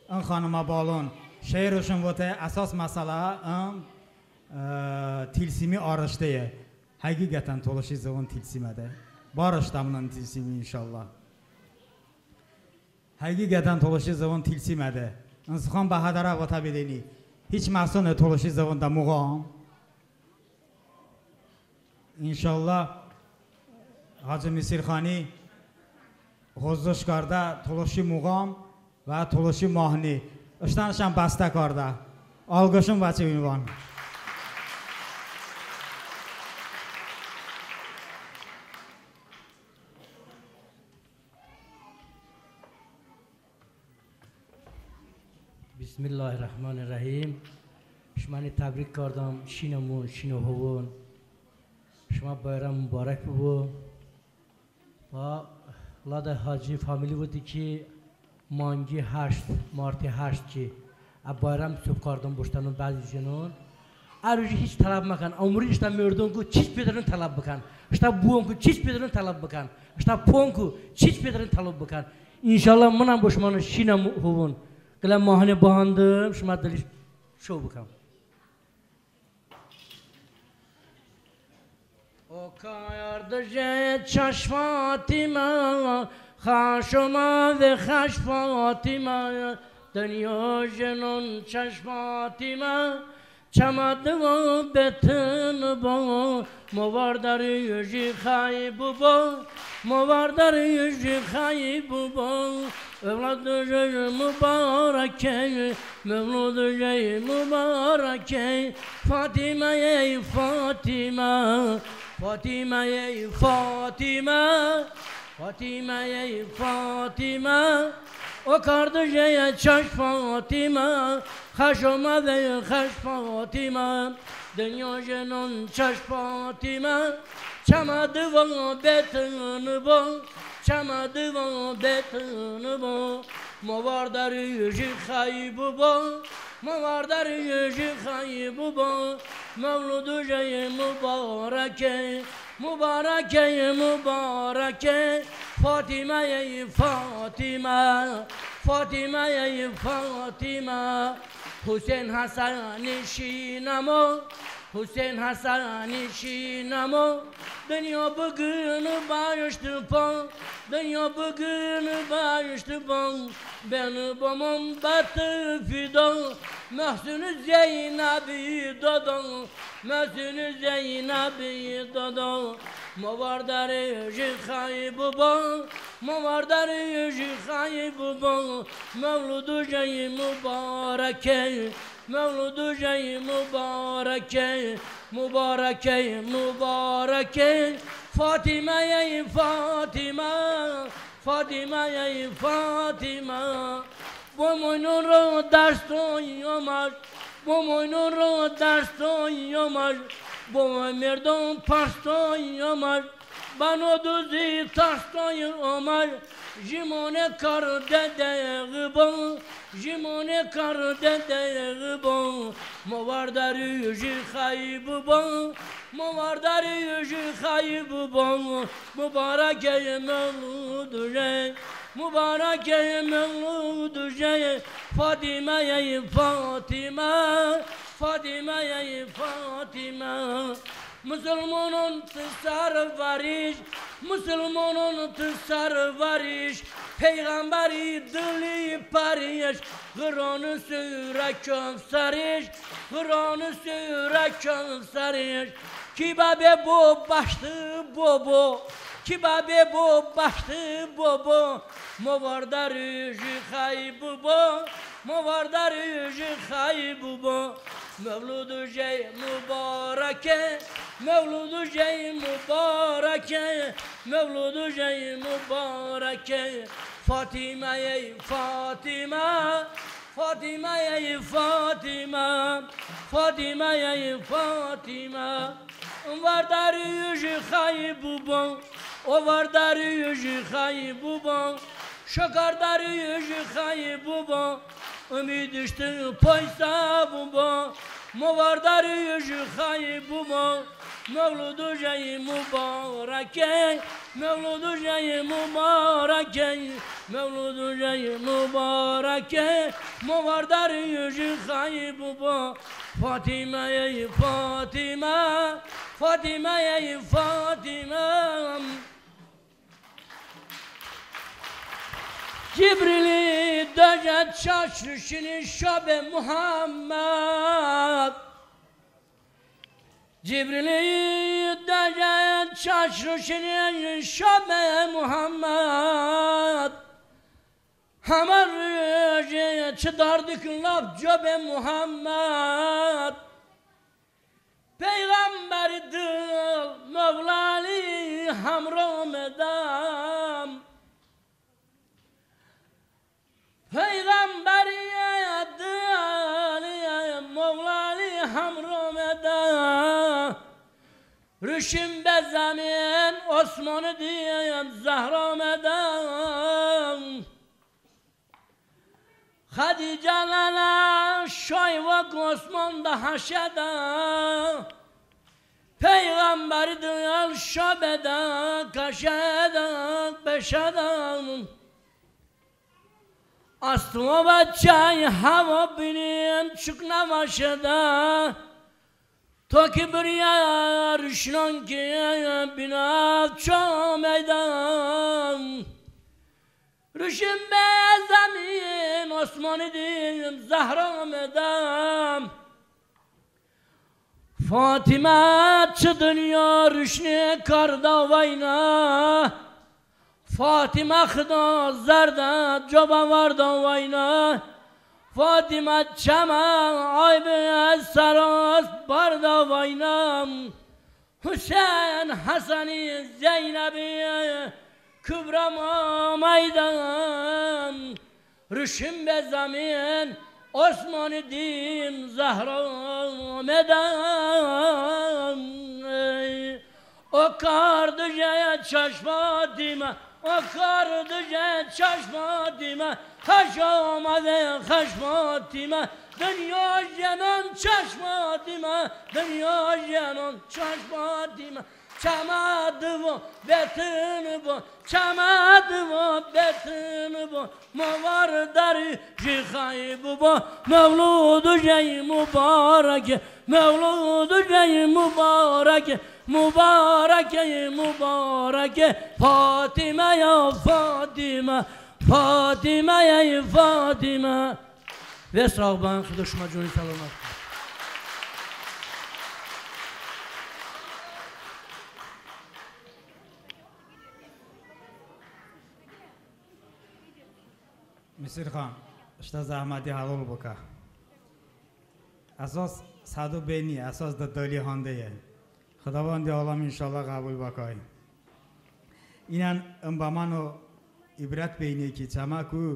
این خانم بالون شعرشون وقت اساس مسئله تیلسیمی آرشته حقیقتا تولشی زبان تیلسیمه ده بارش تمنان تیلسیمی انشالله حقیقتا تولشی زبان تیلسیمه ده انسخان به هدره و تبیدینی هیچ محسون تولشی زبان ده مقام انشالله حاج میسیرخانی حضورش کرده تولشی مقام و تولشی ماهنی اشتانشان بسته کرده آلگوشون بچه بیموان بسم الله الرحمن الرحیم شما تبریک کردم شینمون شینو هون شما بایرام مبارک بو و لاده حاجی فامیلی بودی که مانگی 8 مارتی 8 که بایرام صبح کردم باشتنون بعضی جنون اروجی هیچ طلب مکن عمری اشتا مردون کو چیز پیدرون طلب بکن اشتا بوون کو چیز پیدرون طلب بکن اشتا پون کو چیز پیدرون طلب بکن انشالله منم باشمان شینم هون گلم ماهانه باندم شما دلیش شو بکن او کاردجه چشماتی ما خاشما و خشفاتی ما دنیا جنون چشماتی ما چمد و بتن با موار یوجی خای بابا موار یوجی خای بابا اولاد جای مبارکه مولود جای مبارکه فاطمه ای فاطمه فاطمه ای فاطمه فاطمه ای فاطمه او کاردجه چش فاطمه خش اومده خش فاطمه دنیا جنون چش فاطمه چمد و بتن با چمد و بتن با موار در یوجی خای بابا موار در یوجی خای بابا مولود جای مبارکه مبارکه مبارکه فاطمه ای فاطمه فاطمه ای فاطمه حسین حسن شینما حسین حسن شینما دنیا bugün barıştı pan dünya bugün barıştı pan beni babam battı fidan Mehsün-ü Zeynep'i dadan Mehsün-ü Zeynep'i dadan Mavardar-ı Jikhay baba Mavardar-ı Jikhay baba Mevlud-u Cey mübareke Mevlud-u Cey mübareke Mübareke mübareke Fatime-i Fatime Fatime-i Fatime Bu moynun ro dastuyamaz Bu moynun ro dastuyamaz Bu merdon pastuyamaz Bano duzi tastuyamaz Jimone kar dedeğibon Jimone kar dedeğibon Movardar yüzü kaybibon Movardar yüzü kaybibon Mübareke mevludu cey Mübareke mevludu cey Fatime-i Fatime Fatime-i Fatime Müslümanın tısar variş Müslümanın tısar variş Peygamberi dili pariş Kur'an-ı süre köfsariş Kur'an-ı süre köfsariş Kibabe bu baştı bobo Kibabe bu baştı bobo Movardar yüzü kaybubo Movardar yüzü kaybubo Mevlud-u Cey mübareke Mevlud-u Cey mübareke Mevlud-u Cey mübareke Fatime-i Fatime Fatime-i Fatime Fatime-i Fatime Vardar yüzü kaybubon O vardar yüzü kaybubon Şakardar yüzü kaybubon Ümid işte paysa buba Movardar yüzü kaybubon Mevlud-u Cey mübareke Mevlud-u Cey mübareke Mevlud-u Cey mübareke مواردر یوجی خایی بابا فاطمه ای فاطمه فاطمه ای فاطمه جبریلی داشت چشمشنی شب محمد جبریلی داشت چشمشنی شب محمد همه روزی چه دردک لب جب محمد پیغمبر دل مولالی همراه مدام پیغمبری دل مولالی همراه مدام رشم به زمین عثمان دیم زهرا مدام خدیجه لنا شای و گسمان ده هشده پیغمبر دل شبده کشده بشده است و بچه هوا بینیم چک نماشده تا که بریارشنان که بیناد چا میدم رشم به زمین عثمان دیم زهرا مدام فاطمه چه دنیا رشنه کرده وینا فاطمه خدا زرده جبا ورده وینا فاطمه چمن آی به سراس برده وینا حسین حسنی زینبی کبرا میدان رشم به زمین عثمان دیم زهرا مدام او کرد جای چشماتیمه او کرد جای چشماتیمه خش آمده خشماتیمه دنیا جنان چشماتیمه دنیا جنان چشماتیمه چمد و بتن و چمد و بتن و موار در جیخای بابا مولود جای مبارک مولود جای مبارک مبارک مبارک فاطمه یا فاطمه فاطمه یا فاطمه و صاحبان خدا شما جونی سلامت مسیر خان اشتا زحمتی حلال بکا اساس صدو بینی اساس دلی هانده یه خداوند عالم انشالله قبول بکای اینن انبامانو عبرت بینی که چما کو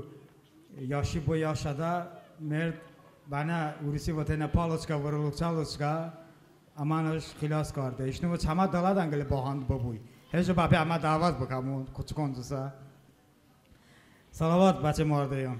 یاشی بو یاشده مرد بنا ورسی وطن پالوچکا ورلوکچالوچکا امانش خلاص کرده ایشنو چما دلادن گلی باهاند ببوی هیچ بابی اما دعوت بکمون کچکون دوستا صلوات بچه مورده یم